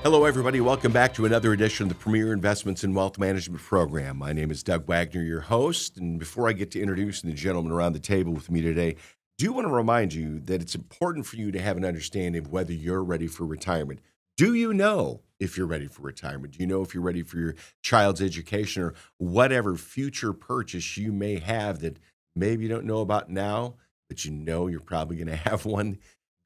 Hello, everybody. Welcome back to another edition of the Premier Investments in Wealth Management Program. My name is Doug Wagner, your host. And before I get to introducing the gentleman around the table with me today, I do want to remind you that it's important for you to have an understanding of whether you're ready for retirement. Do you know if you're ready for retirement? Do you know if you're ready for your child's education or whatever future purchase you may have that maybe you don't know about now, but you know you're probably going to have one?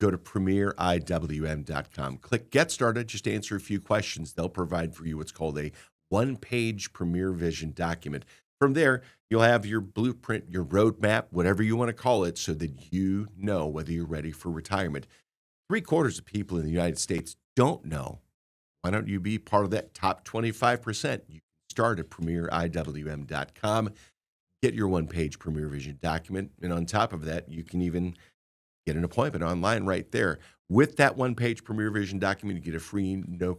Go to premieriwm.com. Click Get Started. Just answer a few questions. They'll provide for you what's called a one-page Premier Vision document. From there, you'll have your blueprint, your roadmap, whatever you want to call it, so that you know whether you're ready for retirement. 3/4 of people in the United States don't know. Why don't you be part of that top 25%? You can start at premieriwm.com. Get your one-page Premier Vision document. And on top of that, you can even get an appointment online right there. With that one-page Premier Vision document, you get a free, no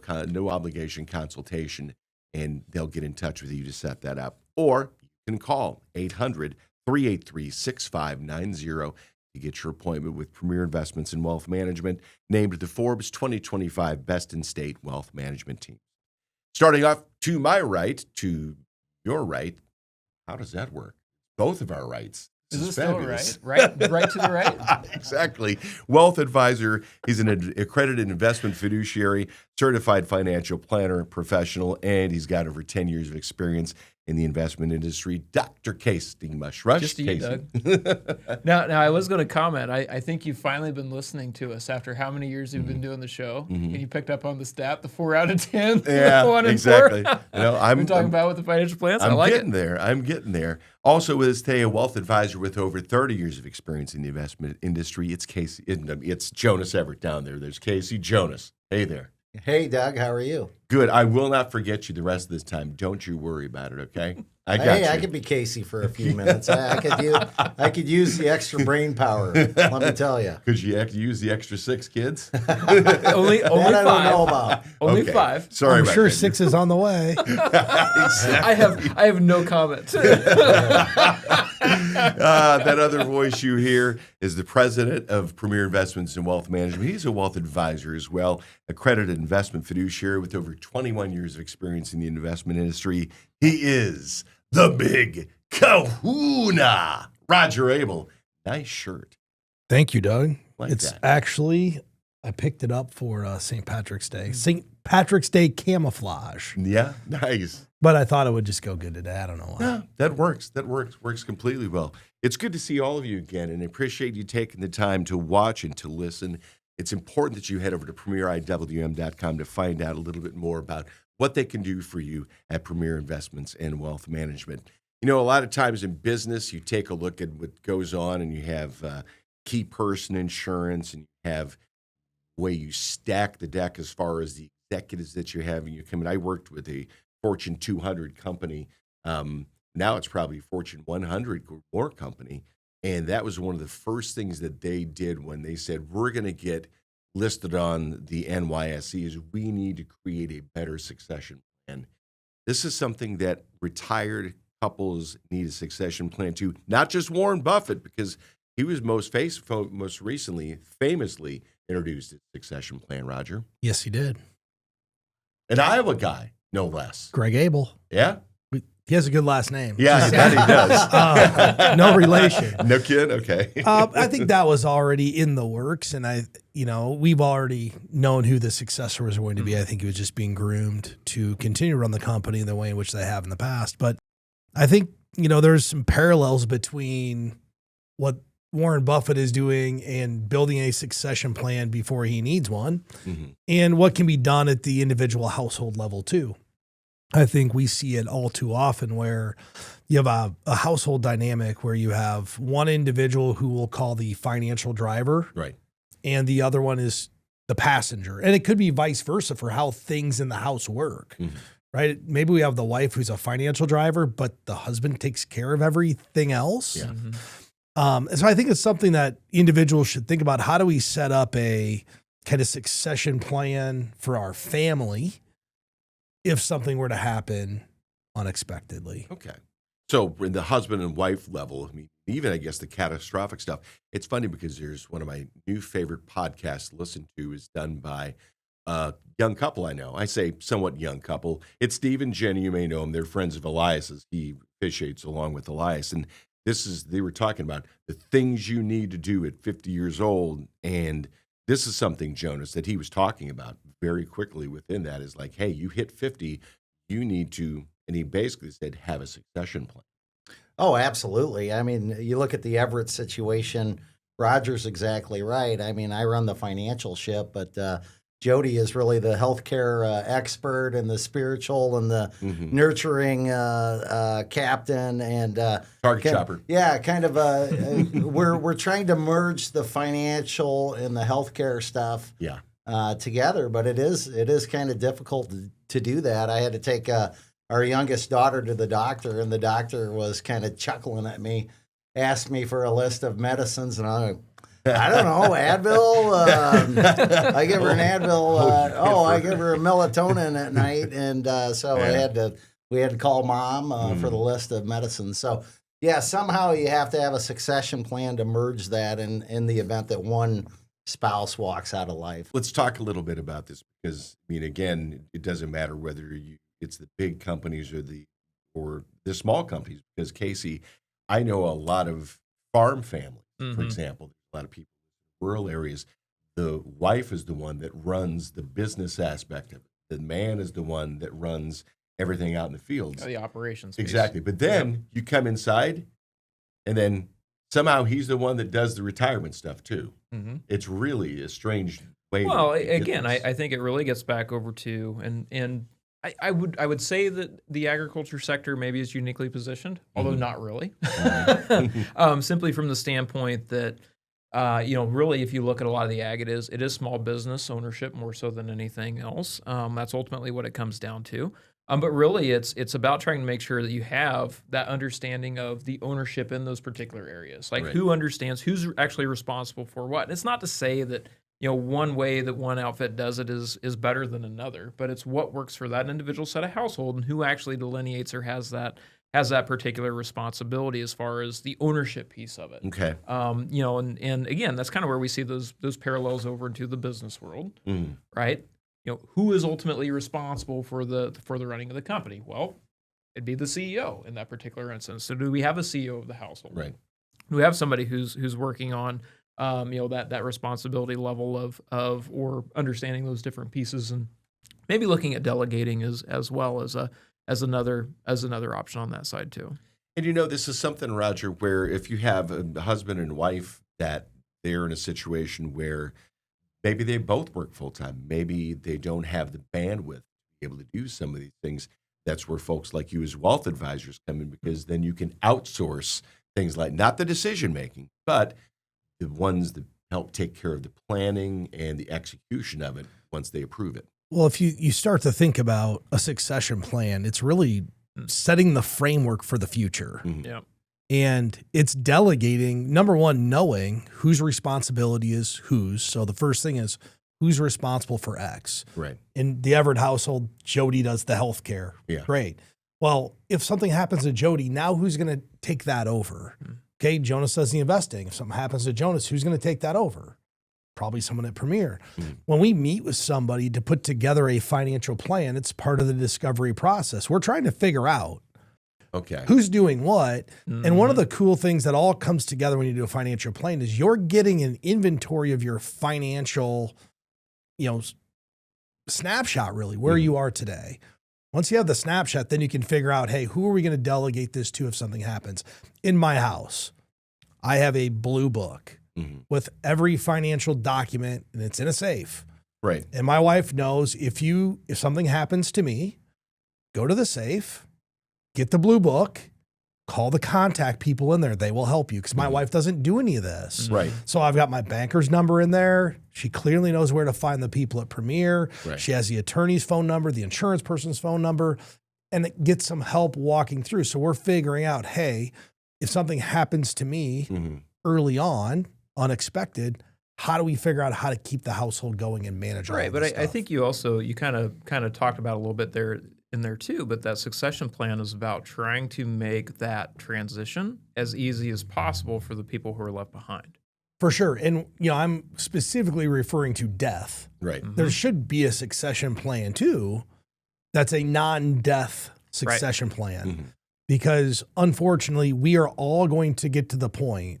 obligation consultation, and they'll get in touch with you to set that up. Or you can call 800-383-6590 to get your appointment with Premier Investments in Wealth Management, named the Forbes 2025 Best in State Wealth Management Team. Starting off to my right, to your right, how does that work? Both of our rights. Is this still right? Right to the right? Exactly. Wealth advisor. He's an accredited investment fiduciary, certified financial planner, professional, and he's got over 10 years of experience in the investment industry. Dr. Casey Mushrush. Just to you, Doug. Now, I was going to comment. I think you've finally been listening to us after how many years you've been doing the show, and you picked up on the stat, the 4 out of 10. Yeah, 1 and exactly. 4. I'm talking about with the financial plans. I like it. I'm getting there. Also with us today, a wealth advisor with over 30 years of experience in the investment industry. It's Casey. It's Jonas Everett down there. There's Casey. Jonas. Hey there. Hey, Doug. How are you? Good. I will not forget you the rest of this time. Don't you worry about it, okay? I got you. I could be Casey for a few minutes. I could use the extra brain power, let me tell you. Could you use the extra 6 kids? only 5. I don't know about. Only Okay. 5. Sorry I'm about sure that. 6 is on the way. I have no comment. That other voice you hear is the president of Premier Investments in Wealth Management. He's a wealth advisor as well, accredited investment fiduciary with over 21 years of experience in the investment industry. He is the big kahuna, Roger Abel. Nice shirt. Thank you, Doug. It's actually, I picked it up for St. Patrick's Day. St. Patrick's Day camouflage. Yeah, nice. But I thought it would just go good today. I don't know why. Yeah, that works. Works completely well. It's good to see all of you again, and I appreciate you taking the time to watch and to listen. It's important that you head over to premieriwm.com to find out a little bit more about what they can do for you at Premier Investments and Wealth Management. You know, a lot of times in business, you take a look at what goes on, and you have key person insurance, and you have the way you stack the deck as far as the executives that you have. And you come in. I worked with a Fortune 200 company. Now it's probably Fortune 100 or more company. And that was one of the first things that they did when they said, we're going to get listed on the NYSE, is we need to create a better succession plan. This is something that retired couples need a succession plan too. Not just Warren Buffett, because he was most recently famously introduced a succession plan, Roger. Yes, he did. An Iowa guy, no less. Greg Abel. Yeah? He has a good last name. Yeah, that he does. No relation. No kid? Okay. I think that was already in the works, and we've already known who the successor was going to be. I think he was just being groomed to continue to run the company in the way in which they have in the past. But I think, there's some parallels between what Warren Buffett is doing and building a succession plan before he needs one, and what can be done at the individual household level too. I think we see it all too often where you have a household dynamic where you have one individual who we'll call the financial driver, Right. and the other one is the passenger. And it could be vice versa for how things in the house work, right? Maybe we have the wife who's a financial driver, but the husband takes care of everything else. Yeah. And so I think it's something that individuals should think about. How do we set up a kind of succession plan for our family if something were to happen unexpectedly? Okay. So in the husband and wife level, I mean, even I guess the catastrophic stuff, it's funny because there's one of my new favorite podcasts to listen to is done by young couple I know. I say somewhat young couple. It's Steve and Jenny. You may know them. They're friends of Elias's. He officiates along with Elias. And they were talking about the things you need to do at 50 years old. And this is something, Jonas, that he was talking about very quickly within that is like, hey, you hit 50, you need to, and he basically said, have a succession plan. Oh, absolutely. I mean, you look at the Everett situation, Roger's exactly right. I mean, I run the financial ship, but Jody is really the healthcare expert and the spiritual and the nurturing captain and Target shopper. Yeah, kind of. We're trying to merge the financial and the healthcare stuff. Yeah. Together, but it is kind of difficult to do that. I had to take our youngest daughter to the doctor, and the doctor was kind of chuckling at me, asked me for a list of medicines, and I don't know, Advil. I give her an Advil. I give her a melatonin at night, and so we had to call mom for the list of medicines. So yeah, somehow you have to have a succession plan to merge that in the event that one spouse walks out of life. Let's talk a little bit about this because, I mean, again, it doesn't matter whether it's the big companies or the small companies. Because Casey, I know a lot of farm families, for example. There's a lot of people in rural areas. The wife is the one that runs the business aspect of it. The man is the one that runs everything out in the fields. The operations piece. Exactly. But then you come inside, and then somehow he's the one that does the retirement stuff too. It's really a strange way. Well, again, I think it really gets back over to, and I would say that the agriculture sector maybe is uniquely positioned, although not really. Simply from the standpoint that, really, if you look at a lot of the ag, it is small business ownership more so than anything else. That's ultimately what it comes down to. But really, it's about trying to make sure that you have that understanding of the ownership in those particular areas. Like who understands, who's actually responsible for what. And it's not to say that one way that one outfit does it is better than another, but it's what works for that individual set of household and who actually delineates or has that particular responsibility as far as the ownership piece of it. Okay. And again, that's kind of where we see those parallels over into the business world, right? Who is ultimately responsible for the running of the company? Well, it'd be the CEO in that particular instance. So do we have a CEO of the household? Right. Do we have somebody who's working on that responsibility level of or understanding those different pieces and maybe looking at delegating as well as another option on that side too. And this is something, Roger, where if you have a husband and wife that they're in a situation where maybe they both work full-time. Maybe they don't have the bandwidth to be able to do some of these things. That's where folks like you as wealth advisors come in because then you can outsource things like not the decision-making, but the ones that help take care of the planning and the execution of it once they approve it. Well, if you start to think about a succession plan, it's really setting the framework for the future. Yeah. And it's delegating, number one, knowing whose responsibility is whose. So the first thing is who's responsible for X. Right. In the Everett household, Jody does the healthcare. Yeah. Great. Well, if something happens to Jody, now who's going to take that over? Okay, Jonas does the investing. If something happens to Jonas, who's going to take that over? Probably someone at Premier. When we meet with somebody to put together a financial plan, it's part of the discovery process. We're trying to figure out who's doing what. And one of the cool things that all comes together when you do a financial plan is you're getting an inventory of your financial, snapshot, really, where you are today. Once you have the snapshot, then you can figure out, hey, who are we going to delegate this to if something happens? In my house, I have a blue book with every financial document, and it's in a safe. Right. And my wife knows if something happens to me, go to the safe, get the blue book, call the contact people in there. They will help you because my wife doesn't do any of this. Right. So I've got my banker's number in there. She clearly knows where to find the people at Premier. Right. She has the attorney's phone number, the insurance person's phone number, and it gets some help walking through. So we're figuring out, hey, if something happens to me early on, unexpected, how do we figure out how to keep the household going and manage all right? But I think you kind of talked about a little bit there in there too. But that succession plan is about trying to make that transition as easy as possible for the people who are left behind. For sure. And, I'm specifically referring to death. Right. There should be a succession plan too. That's a non-death succession plan, because unfortunately we are all going to get to the point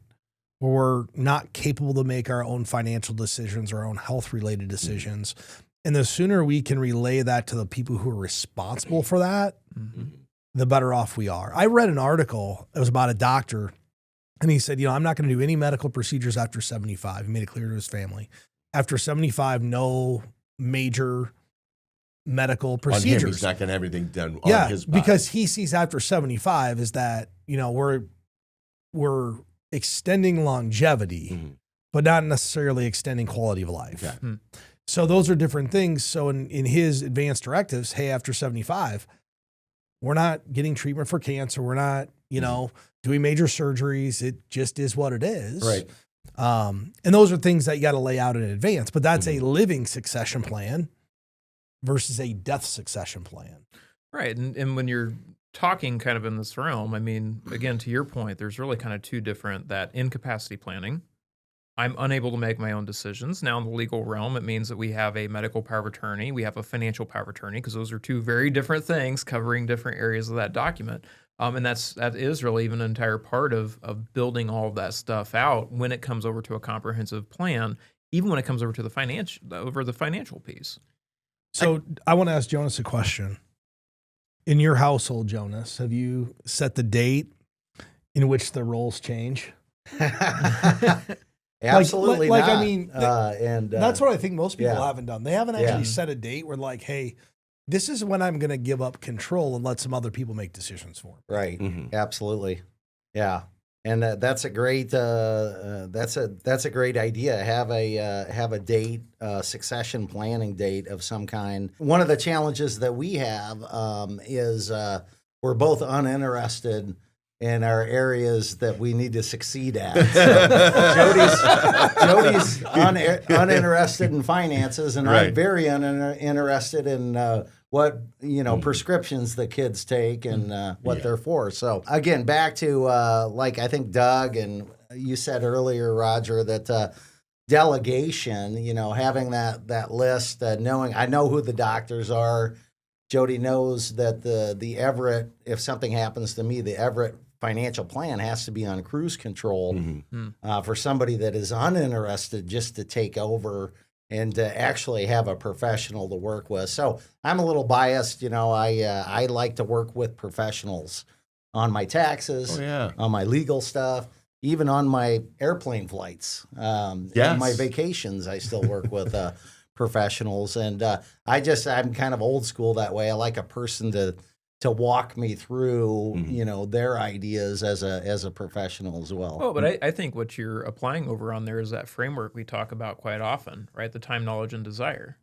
where we're not capable to make our own financial decisions, our own health related decisions. And the sooner we can relay that to the people who are responsible for that, the better off we are. I read an article. It was about a doctor, and he said, I'm not going to do any medical procedures after 75. He made it clear to his family. After 75, no major medical procedures. On him, he's not going to have everything done on his body. Because he sees after 75 is that, we're extending longevity, but not necessarily extending quality of life. Okay. So those are different things. So in his advanced directives, hey, after 75, we're not getting treatment for cancer. We're not, doing major surgeries. It just is what it is. Right. And those are things that you got to lay out in advance, but that's a living succession plan versus a death succession plan. Right. And when you're talking kind of in this realm, I mean, again, to your point, there's really kind of two different, that incapacity planning. I'm unable to make my own decisions. Now in the legal realm, it means that we have a medical power of attorney. We have a financial power of attorney, because those are two very different things covering different areas of that document. And that is really even an entire part of building all of that stuff out when it comes over to a comprehensive plan, even when it comes over to the financial piece. So I want to ask Jonas a question. In your household, Jonas, have you set the date in which the roles change? Absolutely not. I mean, that's what I think most people haven't done. They haven't actually set a date where like, hey, this is when I'm going to give up control and let some other people make decisions for me. Right. Absolutely. Yeah. And that's a great that's a great idea. Have a date, succession planning date of some kind. One of the challenges that we have is we're both uninterested in our areas that we need to succeed at. So Jody's uninterested in finances, and I'm very uninterested in what prescriptions the kids take and what they're for. So again, back to like I think Doug and you said earlier, Roger, that delegation. Having that list, knowing I know who the doctors are. Jody knows that the Everett, if something happens to me, the Everett financial plan has to be on cruise control for somebody that is uninterested just to take over and to actually have a professional to work with. So I'm a little biased. I like to work with professionals on my taxes, on my legal stuff, even on my airplane flights. On my vacations, I still work with professionals. And I'm kind of old school that way. I like a person to walk me through, their ideas as a professional as well. Oh, but I think what you're applying over on there is that framework we talk about quite often, right? The time, knowledge, and desire.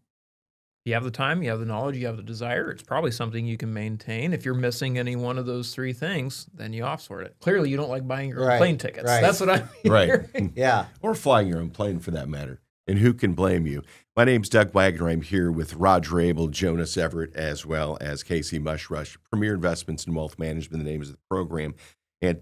You have the time, you have the knowledge, you have the desire. It's probably something you can maintain. If you're missing any one of those three things, then you offsort it. Clearly, you don't like buying your own plane tickets. Right. That's what I'm hearing. Yeah. Or flying your own plane for that matter. And who can blame you? My name's Doug Wagner. I'm here with Roger Abel, Jonas Everett, as well as Casey Mushrush, Premier Investments in Wealth Management, the name of the program. And,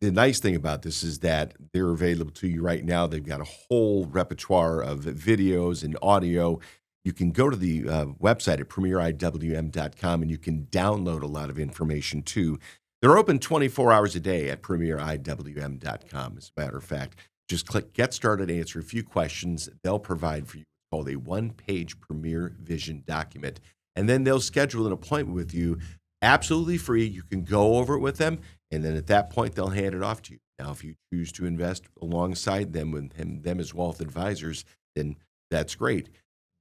the nice thing about this is that they're available to you right now. They've got a whole repertoire of videos and audio. You can go to the website at premieriwm.com and you can download a lot of information too. They're open 24 hours a day at premieriwm.com, as a matter of fact. Just click Get Started, answer a few questions. They'll provide for you what's called a one-page Premier Vision document. And then they'll schedule an appointment with you absolutely free. You can go over it with them, and then at that point, they'll hand it off to you. Now, if you choose to invest alongside them with them as wealth advisors, then that's great.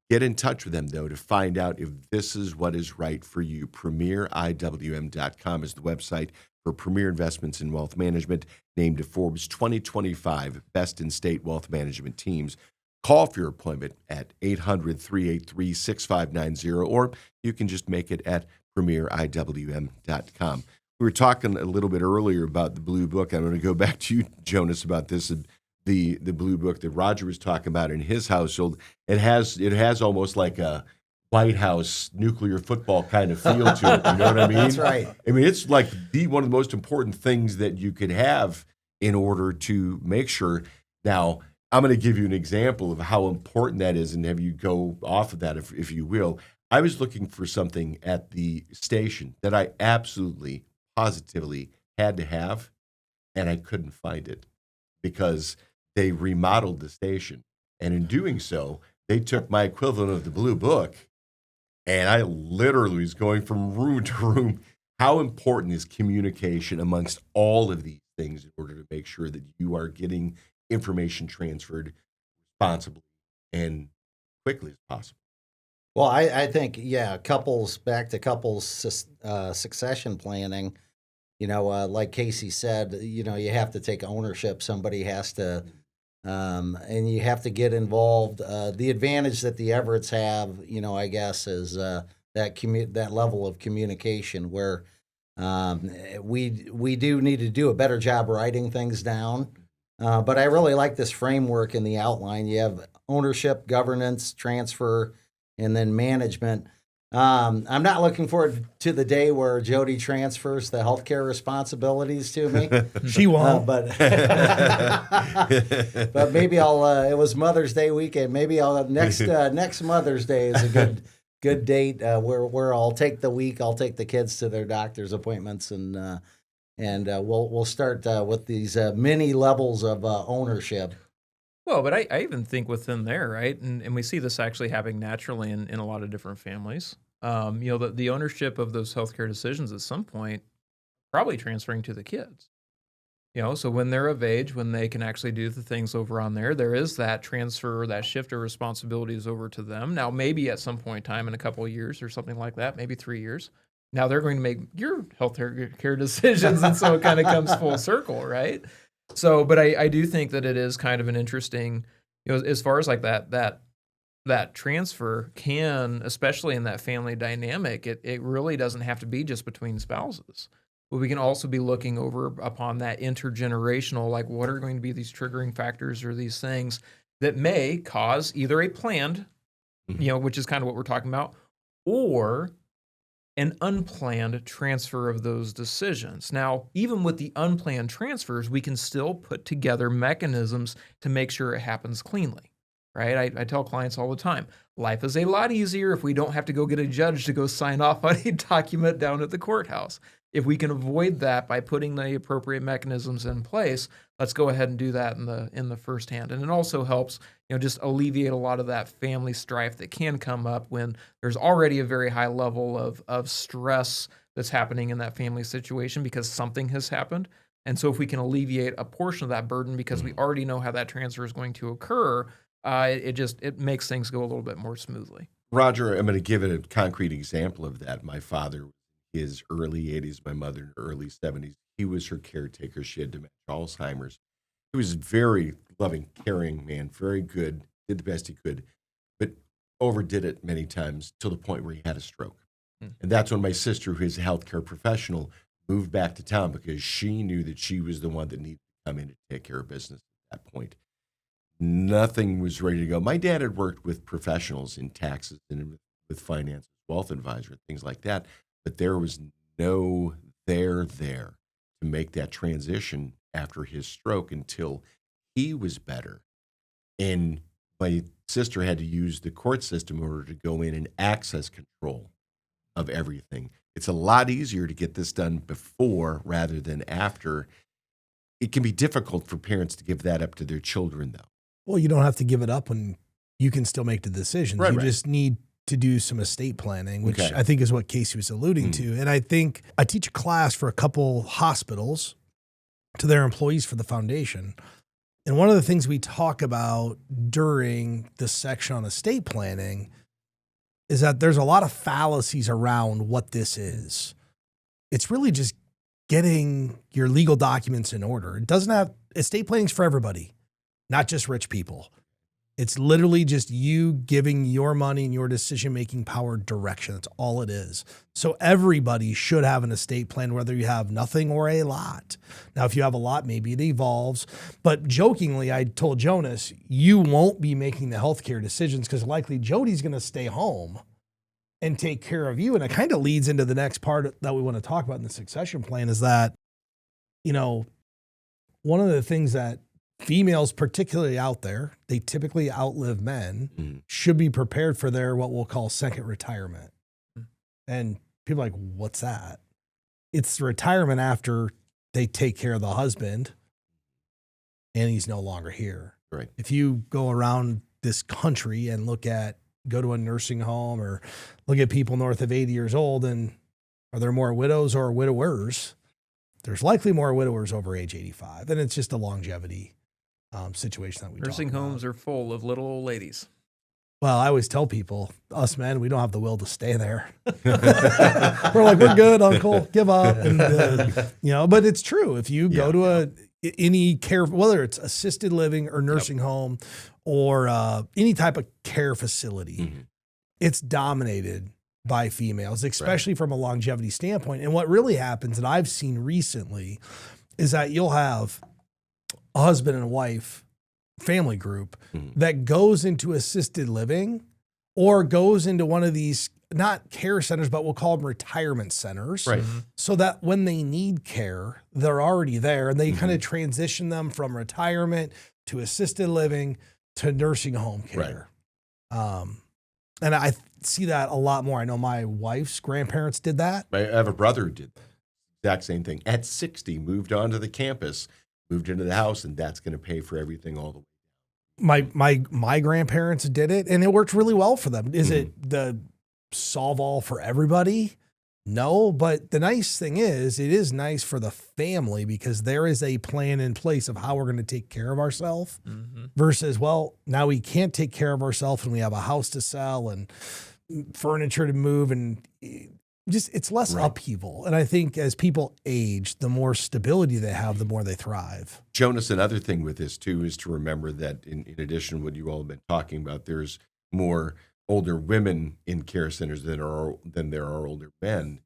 Get in touch with them, though, to find out if this is what is right for you. PremierIWM.com is the website for Premier Investments in Wealth Management, named to Forbes 2025 Best in State Wealth Management Teams. Call for your appointment at 800-383-6590, or you can just make it at PremierIWM.com. We were talking a little bit earlier about the Blue Book. I'm going to go back to you, Jonas, about this. The Blue Book that Roger was talking about in his household. It has almost like a White House nuclear football kind of feel to it. You know what I mean? That's right. I mean, it's like one of the most important things that you could have in order to make sure. Now, I'm going to give you an example of how important that is and have you go off of that, if you will. I was looking for something at the station that I absolutely, positively had to have, and I couldn't find it because they remodeled the station. And in doing so, they took my equivalent of the blue book, and I literally was going from room to room. How important is communication amongst all of these things in order to make sure that you are getting information transferred responsibly and quickly as possible? Well, I think, back to couples succession planning, like Casey said, you have to take ownership. Somebody has to, and you have to get involved. The advantage that the Everetts have, I guess, is that level of communication where we do need to do a better job writing things down. But I really like this framework in the outline. You have ownership, governance, transfer, and then management. I'm not looking forward to the day where Jody transfers the healthcare responsibilities to me. She won't. But maybe I'll. It was Mother's Day weekend. Maybe I'll next Mother's Day is a good date where I'll take the week. I'll take the kids to their doctor's appointments, and we'll start with these many levels of ownership. Well, but I even think within there, right? And we see this actually happening naturally in a lot of different families. The ownership of those healthcare decisions at some point probably transferring to the kids. So when they're of age, when they can actually do the things over on there is that transfer, that shift of responsibilities over to them. Now, maybe at some point in time in a couple of years or something like that, maybe 3 years, now they're going to make your healthcare decisions. And so it kind of comes full circle, right? So, but I do think that it is kind of an interesting, as far as like that transfer can, especially in that family dynamic, it really doesn't have to be just between spouses. But we can also be looking over upon that intergenerational, like what are going to be these triggering factors or these things that may cause either a planned, which is kind of what we're talking about, or an unplanned transfer of those decisions. Now, even with the unplanned transfers, we can still put together mechanisms to make sure it happens cleanly, right? I tell clients all the time, life is a lot easier if we don't have to go get a judge to go sign off on a document down at the courthouse. If we can avoid that by putting the appropriate mechanisms in place, let's go ahead and do that in the first hand. And it also helps, just alleviate a lot of that family strife that can come up when there's already a very high level of stress that's happening in that family situation because something has happened. And so if we can alleviate a portion of that burden because we already know how that transfer is going to occur, it makes things go a little bit more smoothly. Roger, I'm going to give it a concrete example of that. My father, his early 80s, my mother in her early 70s. He was her caretaker. She had dementia, Alzheimer's. He was a very loving, caring man, very good, did the best he could, but overdid it many times till the point where he had a stroke. And that's when my sister, who is a healthcare professional, moved back to town because she knew that she was the one that needed to come in to take care of business at that point. Nothing was ready to go. My dad had worked with professionals in taxes and with finance, wealth advisor, things like that. But there was no there to make that transition after his stroke until he was better. And my sister had to use the court system in order to go in and access control of everything. It's a lot easier to get this done before rather than after. It can be difficult for parents to give that up to their children, though. Well, you don't have to give it up when you can still make the decisions. Right. Just need to do some estate planning, which I think is what Casey was alluding to. And I think I teach a class for a couple hospitals to their employees for the foundation. And one of the things we talk about during this section on estate planning is that there's a lot of fallacies around what this is. It's really just getting your legal documents in order. It doesn't have, estate planning's for everybody, not just rich people. It's literally just you giving your money and your decision-making power direction. That's all it is. So everybody should have an estate plan, whether you have nothing or a lot. Now, if you have a lot, maybe it evolves. But jokingly, I told Jonas, you won't be making the healthcare decisions because likely Jody's going to stay home and take care of you. And it kind of leads into the next part that we want to talk about in the succession plan is that, one of the things that females, particularly out there, they typically outlive men, should be prepared for their what we'll call second retirement. And people are like, what's that? It's the retirement after they take care of the husband and he's no longer here. Right. If you go around this country and go to a nursing home or look at people north of 80 years old, and are there more widows or widowers? There's likely more widowers over age 85. And it's just a longevity situation that we Nursing talk about. homes are full of little old ladies. Well, I always tell people, us men, we don't have the will to stay there. We're like, we're good, uncle, give up. And, but it's true. If you go to any care, whether it's assisted living or nursing home or any type of care facility, it's dominated by females, especially from a longevity standpoint. And what really happens, and I've seen recently, is that you'll have a husband and a wife family group that goes into assisted living or goes into one of these, not care centers, but we'll call them retirement centers. Right. So that when they need care, they're already there, and they kind of transition them from retirement to assisted living to nursing home care. Right. And I see that a lot more. I know my wife's grandparents did that. I have a brother who did the exact same thing. At 60, moved onto the campus, moved into the house, and that's going to pay for everything all the way. My grandparents did it, and it worked really well for them. Is it the solve all for everybody? No, but the nice thing is, it is nice for the family because there is a plan in place of how we're going to take care of ourselves versus, well, now we can't take care of ourselves and we have a house to sell and furniture to move, and just it's less upheaval. And I think as people age, the more stability they have, the more they thrive. Jonas, another thing with this too is to remember that in addition to what you all have been talking about, there's more older women in care centers than there are older men.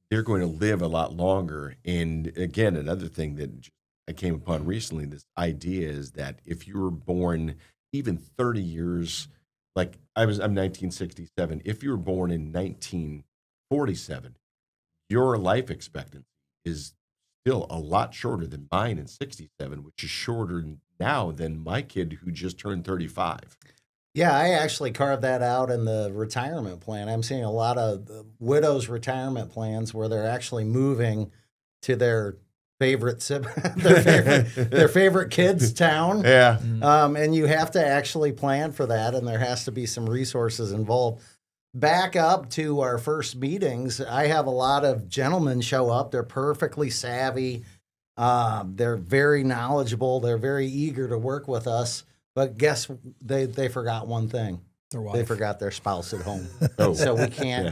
They're going to live a lot longer. And again, another thing that I came upon recently, this idea is that if you were born even 30 years, like I'm 1967, if you were born in 1947, your life expectancy is still a lot shorter than mine in 67, which is shorter now than my kid who just turned 35. Yeah, I actually carved that out in the retirement plan. I'm seeing a lot of widows' retirement plans where they're actually moving to their favorite their favorite kids' town. Yeah. And you have to actually plan for that, and there has to be some resources involved. Back up to our first meetings, I have a lot of gentlemen show up. They're perfectly savvy. They're very knowledgeable. They're very eager to work with us. But guess they forgot one thing. Their wife. They forgot their spouse at home. Oh. So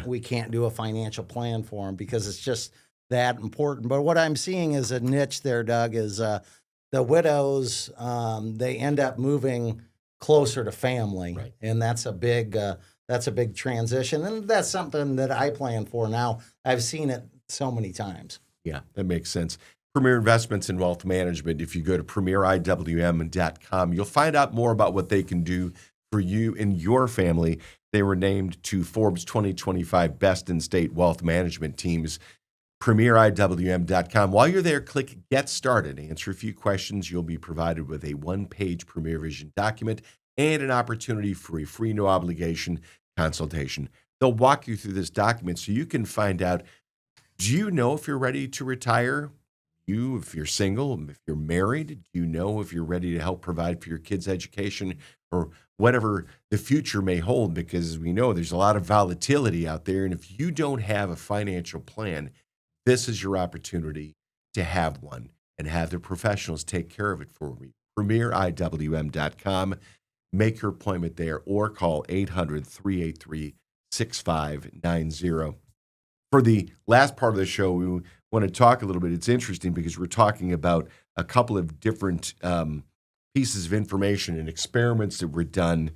we can't do a financial plan for them because it's just that important. But what I'm seeing is a niche there, Doug, is the widows. They end up moving closer to family, and that's a big transition. And that's something that I plan for now. I've seen it so many times. Yeah, that makes sense. Premier Investments in Wealth Management. If you go to premieriwm.com, you'll find out more about what they can do for you and your family. They were named to Forbes 2025 Best in State Wealth Management Teams. premieriwm.com. While you're there, click Get Started. Answer a few questions. You'll be provided with a one-page Premier Vision document and an opportunity for a free, no-obligation consultation. They'll walk you through this document so you can find out, do you know if you're ready to retire? If you're single, if you're married, do you know if you're ready to help provide for your kids' education or whatever the future may hold? Because we know there's a lot of volatility out there. And if you don't have a financial plan, this is your opportunity to have one and have the professionals take care of it for you. premieriwm.com. Make your appointment there or call 800-383-6590. For the last part of the show, we want to talk a little bit. It's interesting because we're talking about a couple of different pieces of information and experiments that were done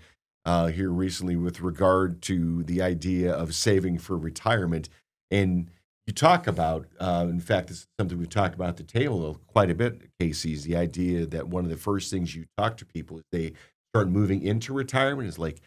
here recently with regard to the idea of saving for retirement. And you talk about, in fact, this is something we've talked about at the table quite a bit, Casey, is the idea that one of the first things you talk to people as they start moving into retirement is like,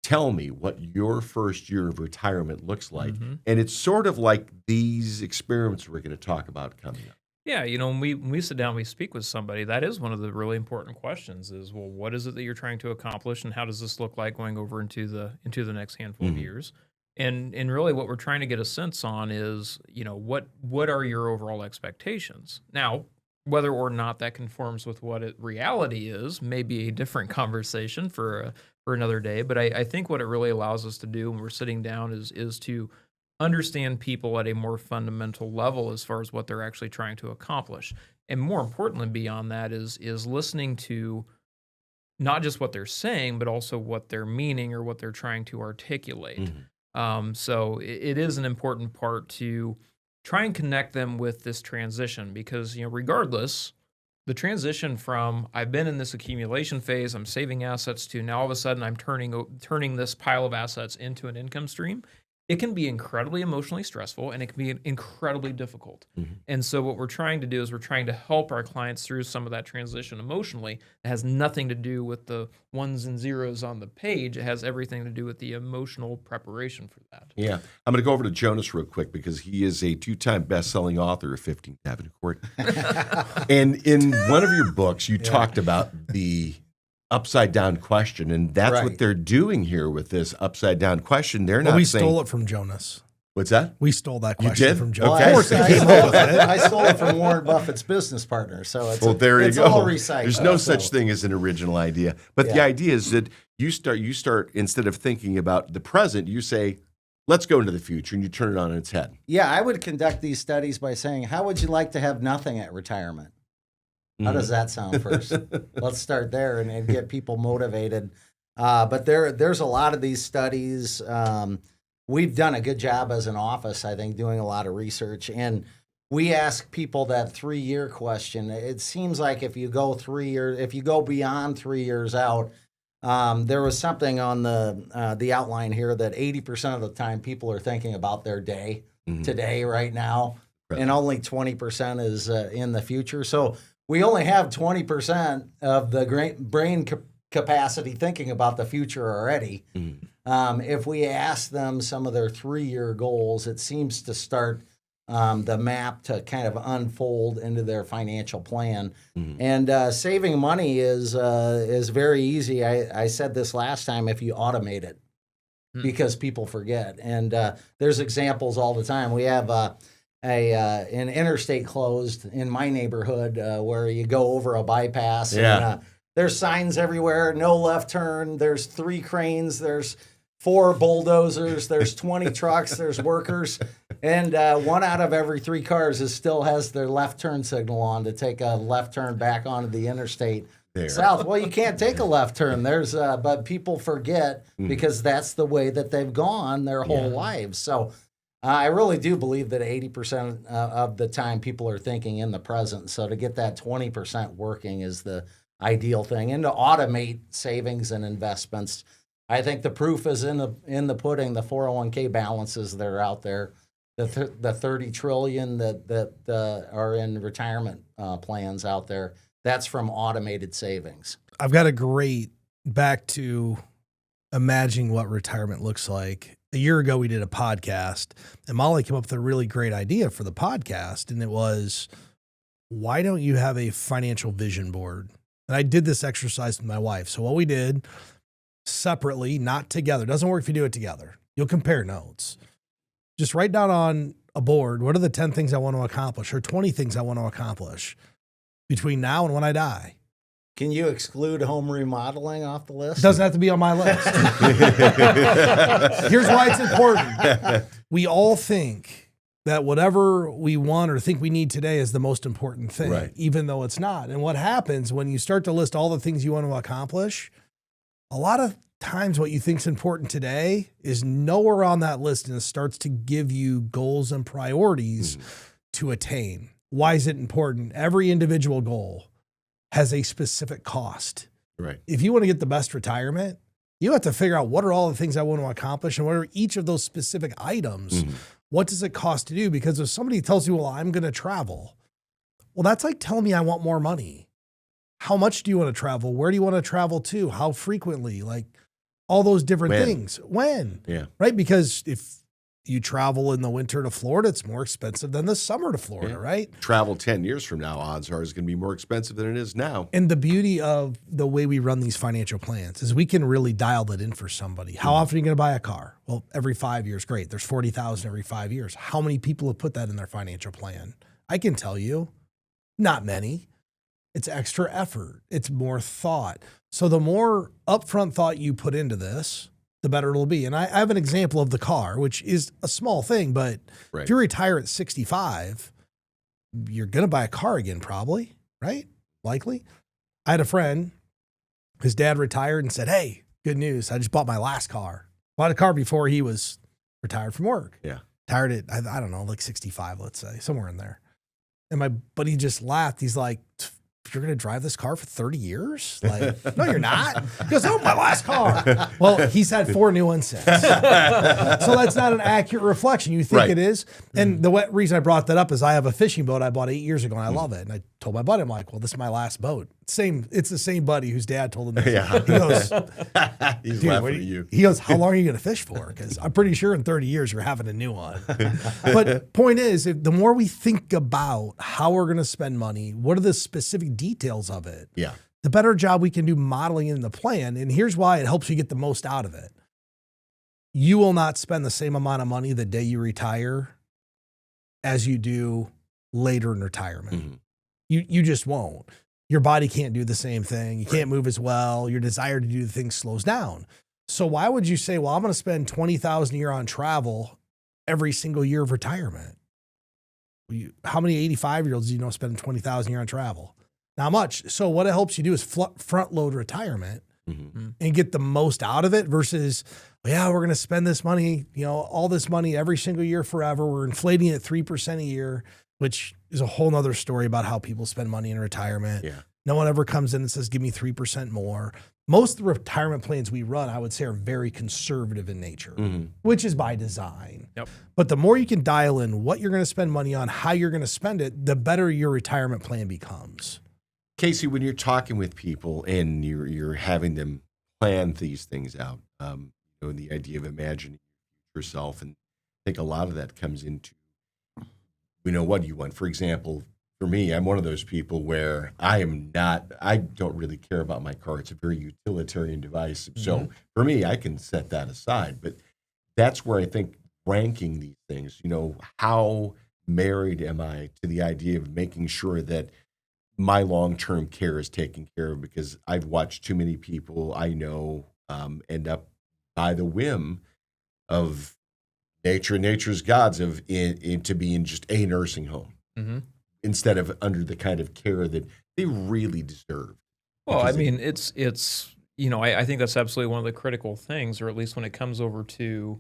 tell me what your first year of retirement looks like. And it's sort of like these experiments we're going to talk about coming up. Yeah, when we sit down, we speak with somebody. That is one of the really important questions: is, well, what is it that you're trying to accomplish, and how does this look like going over into the next handful of years? And really, what we're trying to get a sense on is, what are your overall expectations? Now, whether or not that conforms with what reality is, may be a different conversation for another day. But I think what it really allows us to do when we're sitting down is to understand people at a more fundamental level as far as what they're actually trying to accomplish. And more importantly, beyond that is listening to not just what they're saying, but also what they're meaning or what they're trying to articulate. So it is an important part to try and connect them with this transition, because, regardless, the transition from I've been in this accumulation phase, I'm saving assets, to now all of a sudden I'm turning this pile of assets into an income stream. It can be incredibly emotionally stressful, and it can be incredibly difficult. And so what we're trying to do is we're trying to help our clients through some of that transition emotionally. It has nothing to do with the ones and zeros on the page. It has everything to do with the emotional preparation for that. Yeah. I'm going to go over to Jonas real quick, because he is a 2-time best-selling author of 15th Avenue Court. And in one of your books, you talked about the upside down question, and that's what they're doing here with this upside down question. They're not we saying, stole it from Jonas. What's that? We stole that You question did? from Jonas. Okay. Well, Of course, it came up with it. I stole it from Warren Buffett's business partner. So it's There you it's go. all recycled. There's no So- such thing as an original idea. But the Yeah. idea is that you start instead of thinking about the present, you say, let's go into the future, and you turn it on its head. Yeah, I would conduct these studies by saying, how would you like to have nothing at retirement? How does that sound first? Let's start there and get people motivated. But there's a lot of these studies. We've done a good job as an office, I think, doing a lot of research. And we ask people that 3-year question. It seems like if you go beyond 3 years out, there was something on the outline here that 80% of the time people are thinking about their day today, right now, and only 20% is in the future. So we only have 20% of the brain capacity thinking about the future already. If we ask them some of their 3-year goals, it seems to start the map to kind of unfold into their financial plan. And saving money is very easy. I said this last time, if you automate it, because people forget. And there's examples all the time. We have an interstate closed in my neighborhood where you go over a bypass. Yeah. And, there's signs everywhere, no left turn. There's 3 cranes. There's 4 bulldozers. There's 20 trucks. There's workers. And 1 out of every 3 cars still has their left turn signal on to take a left turn back onto the interstate south. Well, you can't take a left turn. But people forget because that's the way that they've gone their whole lives. So I really do believe that 80% of the time people are thinking in the present. So to get that 20% working is the ideal thing, and to automate savings and investments. I think the proof is in the pudding. The 401k balances that are out there, the 30 trillion that are in retirement plans out there. That's from automated savings. I've got a great back to imagining what retirement looks like. A year ago, we did a podcast, and Molly came up with a really great idea for the podcast, and it was, why don't you have a financial vision board? And I did this exercise with my wife. So what we did separately, not together, doesn't work if you do it together. You'll compare notes. Just write down on a board, what are the 10 things I want to accomplish or 20 things I want to accomplish between now and when I die? Can you exclude home remodeling off the list? It doesn't have to be on my list. Here's why it's important. We all think that whatever we want or think we need today is the most important thing, even though it's not. And what happens when you start to list all the things you want to accomplish, a lot of times what you think is important today is nowhere on that list, and it starts to give you goals and priorities to attain. Why is it important? Every individual goal has a specific cost. Right. If you want to get the best retirement, you have to figure out what are all the things I want to accomplish, and what are each of those specific items. What does it cost to do? Because if somebody tells you, well, I'm going to travel, well, that's like telling me I want more money. How much do you want to travel? Where do you want to travel to? How frequently? Like all those different things. When? Yeah. Right? Because if You travel in the winter to Florida, it's more expensive than the summer to Florida, right? Travel 10 years from now, odds are, is going to be more expensive than it is now. And the beauty of the way we run these financial plans is we can really dial that in for somebody. How often are you going to buy a car? Well, every 5 years, great. There's 40,000 every 5 years. How many people have put that in their financial plan? I can tell you, not many. It's extra effort. It's more thought. So the more upfront thought you put into this, the better it'll be. And I have an example of the car, which is a small thing, but if you retire at 65, you're going to buy a car again, probably, right? Likely. I had a friend, his dad retired and said, hey, good news. I just bought my last car. Bought a car before he was retired from work. Yeah. Retired at, I don't know, like 65, let's say, somewhere in there. And my buddy just laughed. He's like, you're going to drive this car for 30 years? Like, no, you're not. He goes, oh, my last car. Well, he's had 4 new ones since. So that's not an accurate reflection. You think it is. And the reason I brought that up is I have a fishing boat I bought 8 years ago, and I love it. And I told my buddy, I'm like, well, this is my last boat. It's the same buddy whose dad told him this. Yeah. He goes, he's laughing at you. He goes, how long are you going to fish for? Because I'm pretty sure in 30 years you're having a new one. But point is, the more we think about how we're going to spend money, what are the specific details of it, the better job we can do modeling in the plan. And here's why it helps you get the most out of it. You will not spend the same amount of money the day you retire as you do later in retirement. Mm-hmm. You just won't. Your body can't do the same thing. You can't move as well. Your desire to do things slows down. So why would you say, well, I'm going to spend $20,000 a year on travel every single year of retirement? How many 85-year-olds do you know spending $20,000 a year on travel? Not much. So what it helps you do is front load retirement and get the most out of it versus, well, we're going to spend this money, all this money every single year forever. We're inflating it 3% a year, which is a whole nother story about how people spend money in retirement. Yeah. No one ever comes in and says, give me 3% more. Most of the retirement plans we run, I would say, are very conservative in nature, which is by design. Yep. But the more you can dial in what you're going to spend money on, how you're going to spend it, the better your retirement plan becomes. Casey, when you're talking with people and you're having them plan these things out, the idea of imagining yourself, and I think a lot of that comes into, what you want. For example, for me, I'm one of those people where I don't really care about my car. It's a very utilitarian device. So for me, I can set that aside. But that's where I think ranking these things, how married am I to the idea of making sure that my long-term care is taken care of, because I've watched too many people I know end up by the whim of nature's gods to be in just a nursing home instead of under the kind of care that they really deserve. Well, I mean, it's I think that's absolutely one of the critical things, or at least when it comes over to,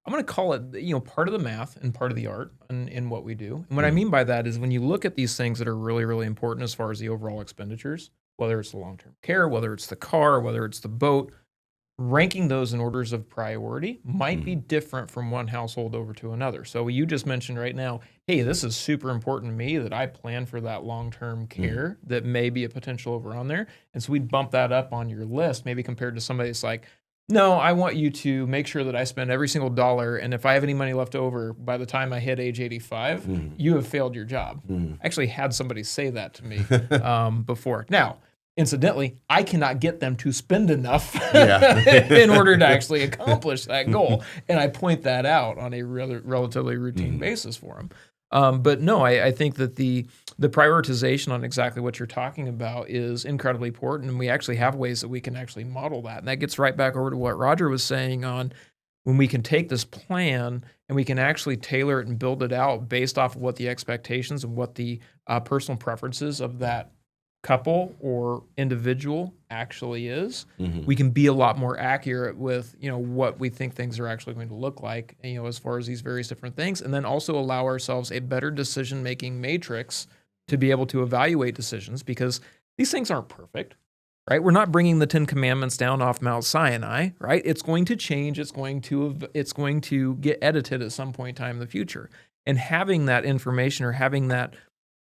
I'm going to call it, part of the math and part of the art in what we do. And what I mean by that is when you look at these things that are really, really important as far as the overall expenditures, whether it's the long-term care, whether it's the car, whether it's the boat, ranking those in orders of priority might be different from one household over to another. So you just mentioned right now, hey, this is super important to me that I plan for that long-term care that may be a potential over on there. And so we'd bump that up on your list, maybe compared to somebody that's like, no, I want you to make sure that I spend every single dollar, and if I have any money left over by the time I hit age 85, you have failed your job. I actually had somebody say that to me before. Now, incidentally, I cannot get them to spend enough in order to actually accomplish that goal. And I point that out on a relatively routine basis for them. But no, I think that the prioritization on exactly what you're talking about is incredibly important. And we actually have ways that we can actually model that. And that gets right back over to what Roger was saying on when we can take this plan and we can actually tailor it and build it out based off of what the expectations and what the personal preferences of that couple or individual actually is, we can be a lot more accurate with, what we think things are actually going to look like, as far as these various different things, and then also allow ourselves a better decision-making matrix to be able to evaluate decisions, because these things aren't perfect, right? We're not bringing the 10 Commandments down off Mount Sinai, right? It's going to change. It's going to get edited at some point in time in the future. And having that information or having that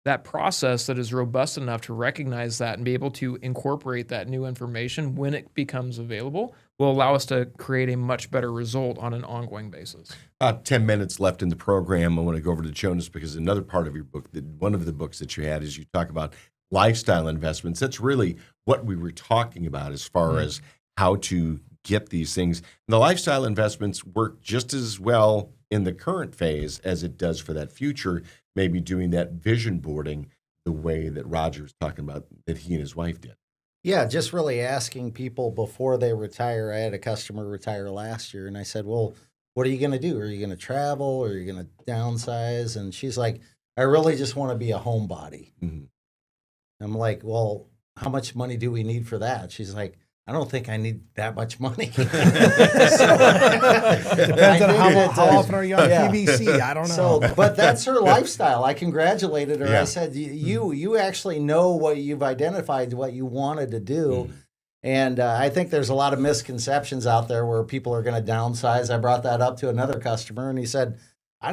that process that is robust enough to recognize that and be able to incorporate that new information when it becomes available will allow us to create a much better result on an ongoing basis. 10 minutes left in the program. I want to go over to Jonas because another part of your book, one of the books that you had, is you talk about lifestyle investments. That's really what we were talking about as far as how to get these things. And the lifestyle investments work just as well in the current phase as it does for that future, maybe doing that vision boarding the way that Roger was talking about that he and his wife did. Yeah, just really asking people before they retire. I had a customer retire last year, and I said, well, what are you going to do? Are you going to travel? Or are you going to downsize? And she's like, I really just want to be a homebody. Mm-hmm. I'm like, well, how much money do we need for that? She's like, I don't think I need that much money. Depends on how often are you on PVC. I don't know. So, but that's her lifestyle. I congratulated her. Yeah. I said, you actually know what you've identified, what you wanted to do. And I think there's a lot of misconceptions out there where people are going to downsize. I brought that up to another customer, and he said, I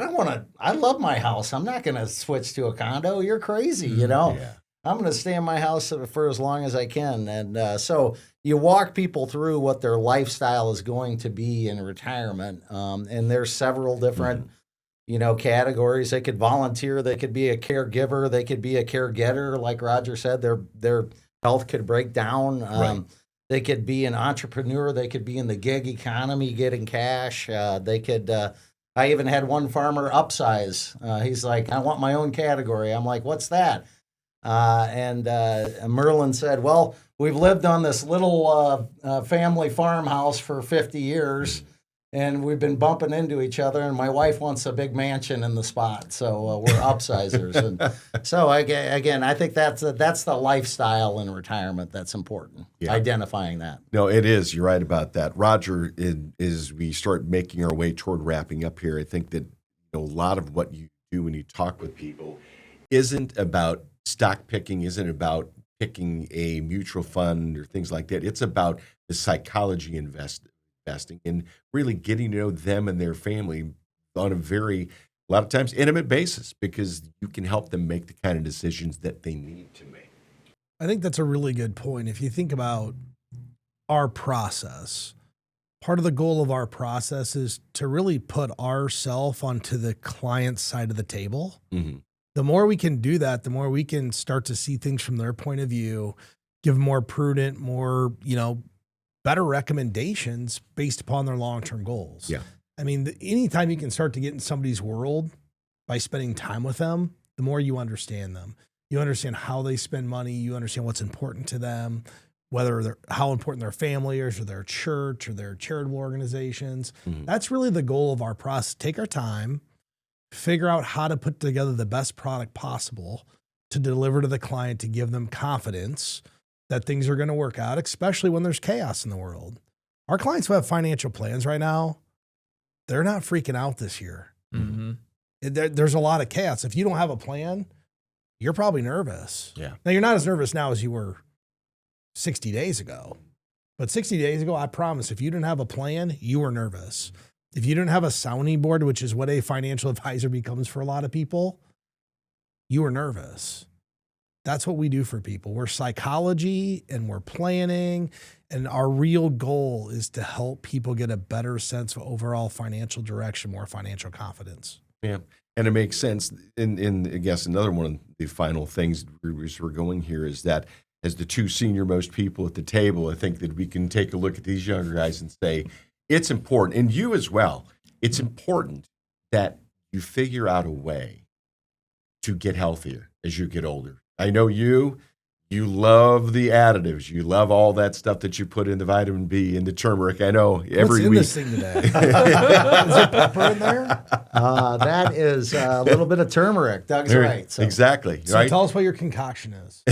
love my house. I'm not going to switch to a condo. You're crazy, you know? Yeah. I'm going to stay in my house for as long as I can. And so you walk people through what their lifestyle is going to be in retirement. And there's several different, categories. They could volunteer. They could be a caregiver. They could be a caregetter. Like Roger said, their health could break down. Right. They could be an entrepreneur. They could be in the gig economy getting cash. They could, I even had one farmer upsize. He's like, I want my own category. I'm like, what's that? And Merlin said, well, we've lived on this little family farmhouse for 50 years, and we've been bumping into each other, and my wife wants a big mansion in the spot, so we're upsizers. And so, again, I think that's the lifestyle in retirement that's important, identifying that. No, it is. You're right about that. Roger, as we start making our way toward wrapping up here, I think that a lot of what you do when you talk with people isn't about stock picking, isn't about picking a mutual fund or things like that. It's about the psychology investing and really getting to know them and their family on a lot of times, intimate basis, because you can help them make the kind of decisions that they need to make. I think that's a really good point. If you think about our process, part of the goal of our process is to really put ourselves onto the client's side of the table. Mm-hmm. The more we can do that, the more we can start to see things from their point of view, give more prudent, more, better recommendations based upon their long-term goals. Yeah. I mean, anytime you can start to get in somebody's world by spending time with them, the more you understand them. You understand how they spend money. You understand what's important to them, how important their family is, or their church, or their charitable organizations. Mm-hmm. That's really the goal of our process. Take our time, figure out how to put together the best product possible to deliver to the client, to give them confidence that things are going to work out, especially when there's chaos in the world. Our clients who have financial plans right now, they're not freaking out this year. Mm-hmm. There's a lot of chaos. If you don't have a plan, you're probably nervous. Yeah. Now, you're not as nervous now as you were 60 days ago. But 60 days ago, I promise, if you didn't have a plan, you were nervous. If you didn't have a sounding board, which is what a financial advisor becomes for a lot of people, you were nervous. That's what we do for people. We're psychology and we're planning, and our real goal is to help people get a better sense of overall financial direction, more financial confidence. Yeah, and it makes sense. And I guess another one of the final things as we're going here is that as the two senior-most people at the table, I think that we can take a look at these younger guys and say, it's important, and you as well, it's important that you figure out a way to get healthier as you get older. I know you love the additives. You love all that stuff that you put in the vitamin B and the turmeric. I know every week. What's in this thing today? Is there pepper in there? That is a little bit of turmeric. Doug's right. So. Exactly. So right? tell us what your concoction is.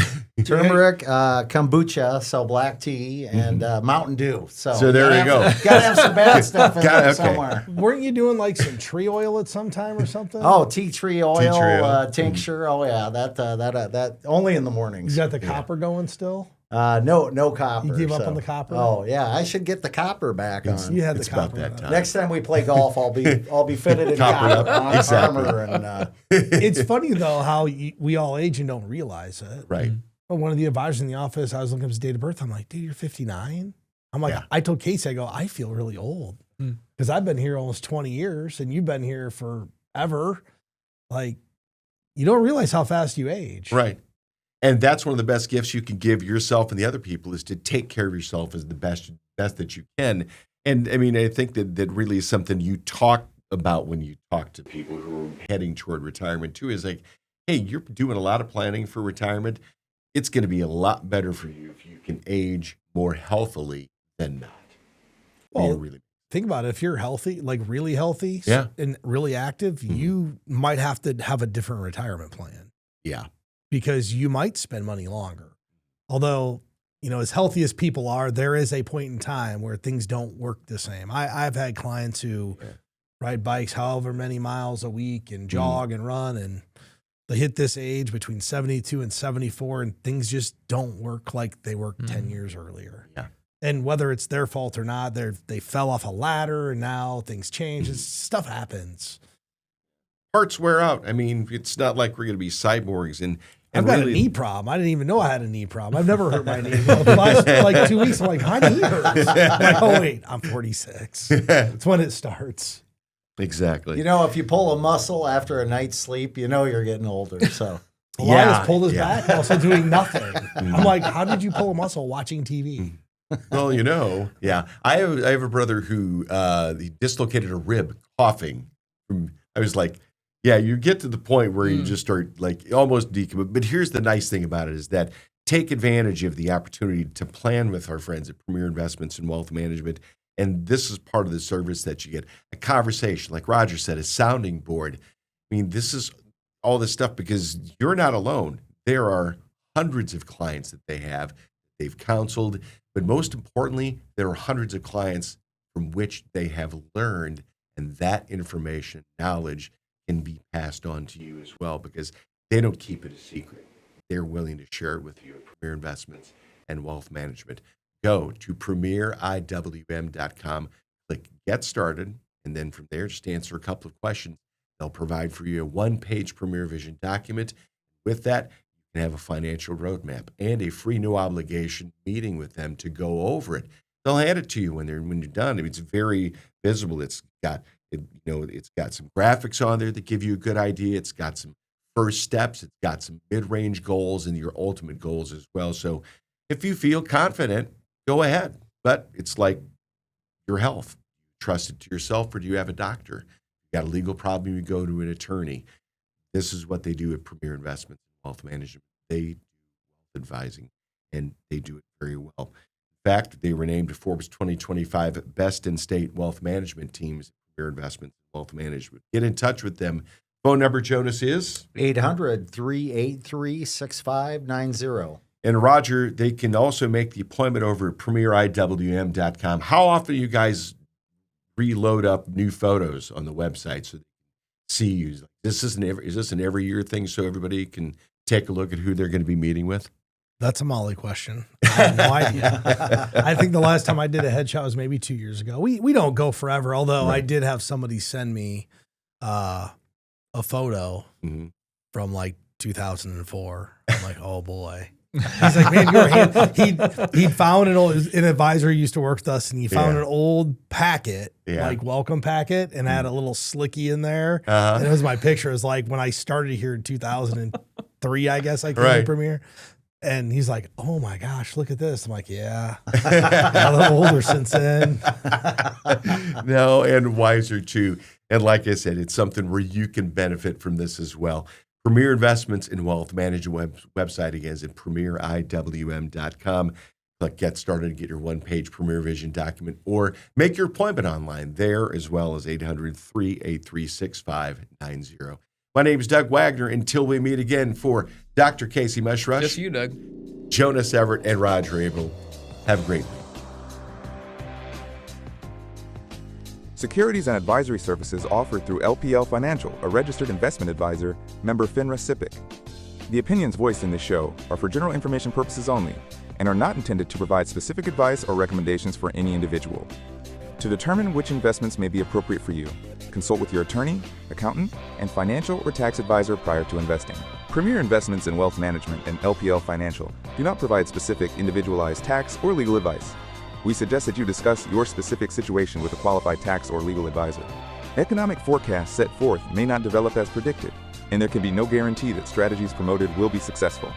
Turmeric, kombucha, so black tea, and Mountain Dew. So there you go. Got to have some bad stuff in there somewhere. Weren't you doing like some tree oil at some time or something? Oh, tea tree oil, Tea tree oil. tincture. Oh yeah, that only in the mornings. Is that the copper going still? No copper. You gave up so- on the copper? Oh yeah, I should get the copper back on. You had the It's about copper. that time. Next time we play golf, I'll be fitted in Coppered copper up. on Exactly. armor and It's funny though how we all age and don't realize it. Right. But one of the advisors in the office, I was looking up his date of birth. I'm like, dude, you're 59. I'm like, Yeah. I told Casey, I go, I feel really old because I've been here almost 20 years and you've been here forever. Like, you don't realize how fast you age. Right. And that's one of the best gifts you can give yourself and the other people is to take care of yourself as the best that you can. And I mean, I think that really is something you talk about when you talk to people who are heading toward retirement too, is like, hey, you're doing a lot of planning for retirement. It's going to be a lot better for you if you can age more healthily than not. Well, really. Think about it. If you're healthy, like really healthy Yeah. and really active, you might have to have a different retirement plan Yeah. because you might spend money longer. Although, you know, as healthy as people are, there is a point in time where things don't work the same. I've had clients who ride bikes however many miles a week and jog and run, and they hit this age between 72 and 74 and things just don't work like they worked 10 years earlier. Yeah. And whether it's their fault or not, they fell off a ladder and now things change. Stuff happens. Parts wear out. I mean, it's not like we're going to be cyborgs. And I've got really, a knee problem. I didn't even know I had a knee problem. I've never hurt my knee. The last like 2 weeks, I'm like, my knee hurts. I'm like, oh wait, I'm 46. It's when it starts. Exactly. you know, if you pull a muscle after a night's sleep, you know you're getting older. So Elias pulled his back, also doing nothing. I'm like, how did you pull a muscle watching TV? Well, you know, yeah. I have a brother who he dislocated a rib coughing. I was like, yeah, you get to the point where you just start like almost decommit. But here's the nice thing about it is that take advantage of the opportunity to plan with our friends at Premier Investments and Wealth Management. And this is part of the service that you get. A conversation, like Roger said, a sounding board. I mean, this is all this stuff because you're not alone. There are hundreds of clients that they've counseled. But most importantly, there are hundreds of clients from which they have learned, and that information, knowledge can be passed on to you as well because they don't keep it a secret. They're willing to share it with you at Premier Investments and Wealth Management. Go to premieriwm.com, click Get Started, and then from there, just answer a couple of questions. They'll provide for you a one-page Premier Vision document. With that, and have a financial roadmap and a free no obligation meeting with them to go over it. They'll hand it to you when you're done. I mean, it's very visible. It's got some graphics on there that give you a good idea. It's got some first steps. It's got some mid-range goals and your ultimate goals as well. So if you feel confident, go ahead. But it's like your health. Trust it to yourself, or do you have a doctor? You got a legal problem, you go to an attorney. This is what they do at Premier Investments and Wealth Management. They do wealth advising, and they do it very well. In fact, they were named Forbes 2025 Best in State Wealth Management Teams at Premier Investments and Wealth Management. Get in touch with them. Phone number, Jonas, is 800-383-6590. And Roger, they can also make the appointment over at premieriwm.com. How often do you guys reload up new photos on the website so they can see you? Is this an every year thing so everybody can take a look at who they're going to be meeting with? That's a Molly question. I have no idea. I think the last time I did a headshot was maybe 2 years ago. We don't go forever, although I did have somebody send me a photo from like 2004. I'm like, oh boy. He's like, man, you're he found an advisor who used to work with us, and he found an old packet, like welcome packet, and had a little slicky in there. And it was my picture. It was like when I started here in 2003, I guess I came to Premier. And he's like, oh my gosh, look at this. I'm like, yeah, a little older since then. No, and wiser too. And like I said, it's something where you can benefit from this as well. Premier Investments in Wealth Management website again is at premieriwm.com. Click Get Started and get your one-page Premier Vision document, or make your appointment online there, as well as 800-383-6590. My name is Doug Wagner. Until we meet again, for Dr. Casey Mushrush, Just you, Doug. Jonas Everett, and Roger Abel, have a great week. Securities and advisory services offered through LPL Financial, a registered investment advisor, member FINRA SIPC. The opinions voiced in this show are for general information purposes only and are not intended to provide specific advice or recommendations for any individual. To determine which investments may be appropriate for you, consult with your attorney, accountant, and financial or tax advisor prior to investing. Premier Investments in Wealth Management and LPL Financial do not provide specific individualized tax or legal advice. We suggest that you discuss your specific situation with a qualified tax or legal advisor. Economic forecasts set forth may not develop as predicted, and there can be no guarantee that strategies promoted will be successful.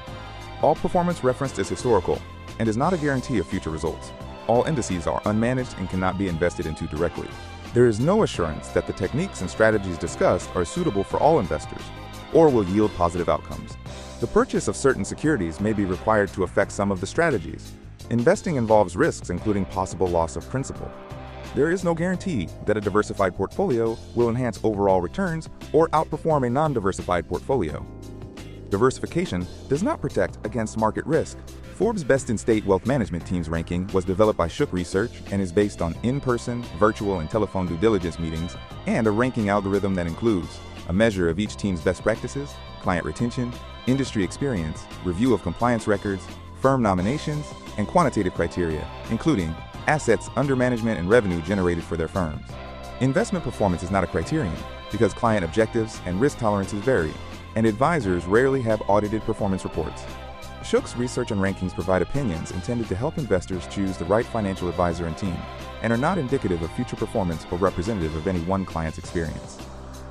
All performance referenced is historical and is not a guarantee of future results. All indices are unmanaged and cannot be invested into directly. There is no assurance that the techniques and strategies discussed are suitable for all investors or will yield positive outcomes. The purchase of certain securities may be required to affect some of the strategies. Investing involves risks, including possible loss of principal. There is no guarantee that a diversified portfolio will enhance overall returns or outperform a non-diversified portfolio. Diversification does not protect against market risk. Forbes' Best in State Wealth Management Teams ranking was developed by Shook Research and is based on in-person, virtual, and telephone due diligence meetings and a ranking algorithm that includes a measure of each team's best practices, client retention, industry experience, review of compliance records, firm nominations, and quantitative criteria, including assets under management and revenue generated for their firms. Investment performance is not a criterion because client objectives and risk tolerances vary, and advisors rarely have audited performance reports. Shook's research and rankings provide opinions intended to help investors choose the right financial advisor and team, and are not indicative of future performance or representative of any one client's experience.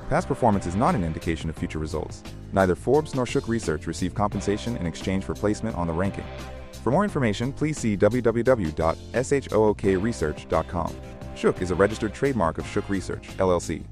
Past performance is not an indication of future results. Neither Forbes nor Shook Research receive compensation in exchange for placement on the ranking. For more information, please see www.shookresearch.com. Shook is a registered trademark of Shook Research, LLC.